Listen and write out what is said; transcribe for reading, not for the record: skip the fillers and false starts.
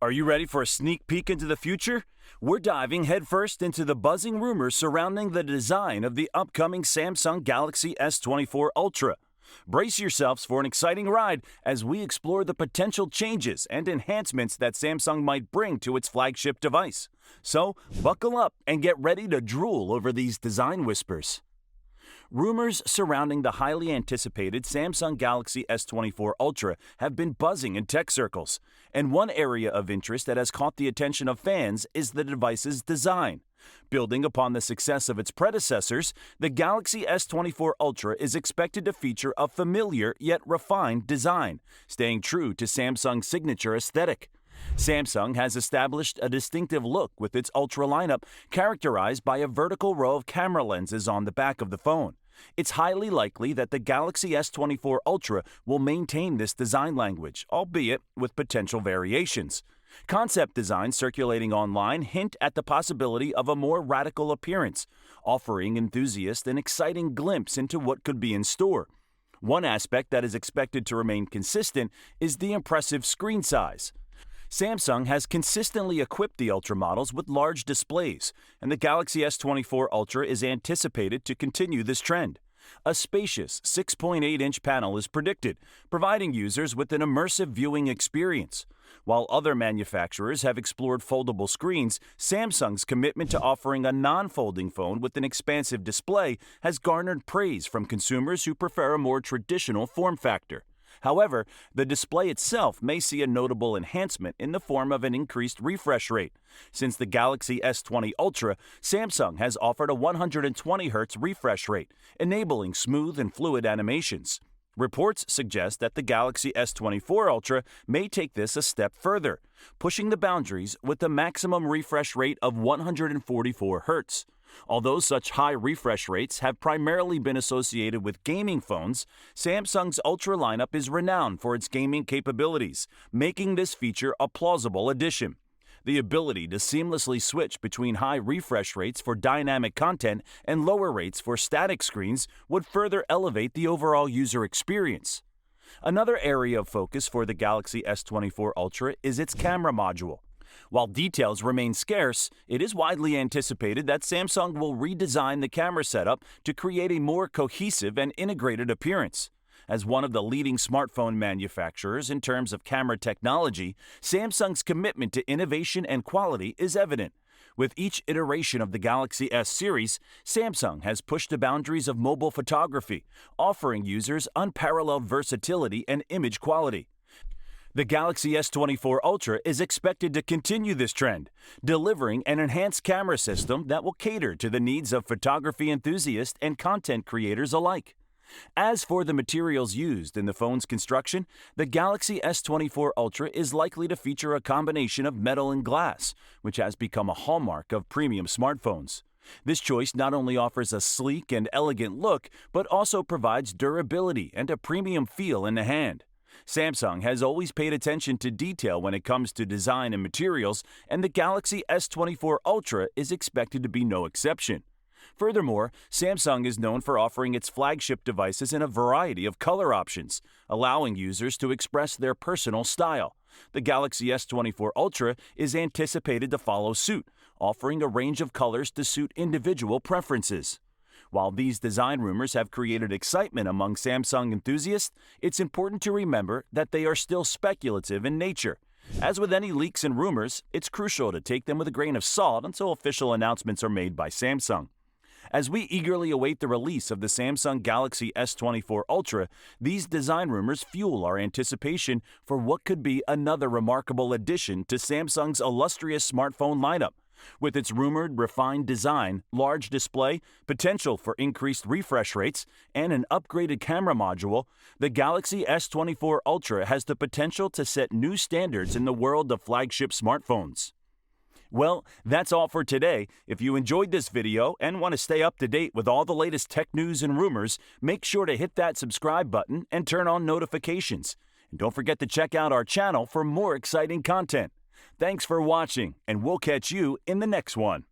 Are you ready for a sneak peek into the future? We're diving headfirst into the buzzing rumors surrounding the design of the upcoming Samsung Galaxy S24 Ultra. Brace yourselves for an exciting ride as we explore the potential changes and enhancements that Samsung might bring to its flagship device. So, buckle up and get ready to drool over these design whispers. Rumors surrounding the highly anticipated Samsung Galaxy S24 Ultra have been buzzing in tech circles, and one area of interest that has caught the attention of fans is the device's design. Building upon the success of its predecessors, the Galaxy S24 Ultra is expected to feature a familiar yet refined design, staying true to Samsung's signature aesthetic. Samsung has established a distinctive look with its Ultra lineup, characterized by a vertical row of camera lenses on the back of the phone. It's highly likely that the Galaxy S24 Ultra will maintain this design language, albeit with potential variations. Concept designs circulating online hint at the possibility of a more radical appearance, offering enthusiasts an exciting glimpse into what could be in store. One aspect that is expected to remain consistent is the impressive screen size. Samsung has consistently equipped the Ultra models with large displays, and the Galaxy S24 Ultra is anticipated to continue this trend. A spacious 6.8-inch panel is predicted, providing users with an immersive viewing experience. While other manufacturers have explored foldable screens, Samsung's commitment to offering a non-folding phone with an expansive display has garnered praise from consumers who prefer a more traditional form factor. However, the display itself may see a notable enhancement in the form of an increased refresh rate. Since the Galaxy S20 Ultra, Samsung has offered a 120Hz refresh rate, enabling smooth and fluid animations. Reports suggest that the Galaxy S24 Ultra may take this a step further, pushing the boundaries with a maximum refresh rate of 144Hz. Although such high refresh rates have primarily been associated with gaming phones, Samsung's Ultra lineup is renowned for its gaming capabilities, making this feature a plausible addition. The ability to seamlessly switch between high refresh rates for dynamic content and lower rates for static screens would further elevate the overall user experience. Another area of focus for the Galaxy S24 Ultra is its camera module. While details remain scarce, it is widely anticipated that Samsung will redesign the camera setup to create a more cohesive and integrated appearance. As one of the leading smartphone manufacturers in terms of camera technology, Samsung's commitment to innovation and quality is evident. With each iteration of the Galaxy S series, Samsung has pushed the boundaries of mobile photography, offering users unparalleled versatility and image quality. The Galaxy S24 Ultra is expected to continue this trend, delivering an enhanced camera system that will cater to the needs of photography enthusiasts and content creators alike. As for the materials used in the phone's construction, the Galaxy S24 Ultra is likely to feature a combination of metal and glass, which has become a hallmark of premium smartphones. This choice not only offers a sleek and elegant look, but also provides durability and a premium feel in the hand. Samsung has always paid attention to detail when it comes to design and materials, and the Galaxy S24 Ultra is expected to be no exception. Furthermore, Samsung is known for offering its flagship devices in a variety of color options, allowing users to express their personal style. The Galaxy S24 Ultra is anticipated to follow suit, offering a range of colors to suit individual preferences. While these design rumors have created excitement among Samsung enthusiasts, it's important to remember that they are still speculative in nature. As with any leaks and rumors, it's crucial to take them with a grain of salt until official announcements are made by Samsung. As we eagerly await the release of the Samsung Galaxy S24 Ultra, these design rumors fuel our anticipation for what could be another remarkable addition to Samsung's illustrious smartphone lineup. With its rumored refined design, large display, potential for increased refresh rates, and an upgraded camera module, the Galaxy S24 Ultra has the potential to set new standards in the world of flagship smartphones. Well, that's all for today. If you enjoyed this video and want to stay up to date with all the latest tech news and rumors, make sure to hit that subscribe button and turn on notifications. And don't forget to check out our channel for more exciting content. Thanks for watching, and we'll catch you in the next one.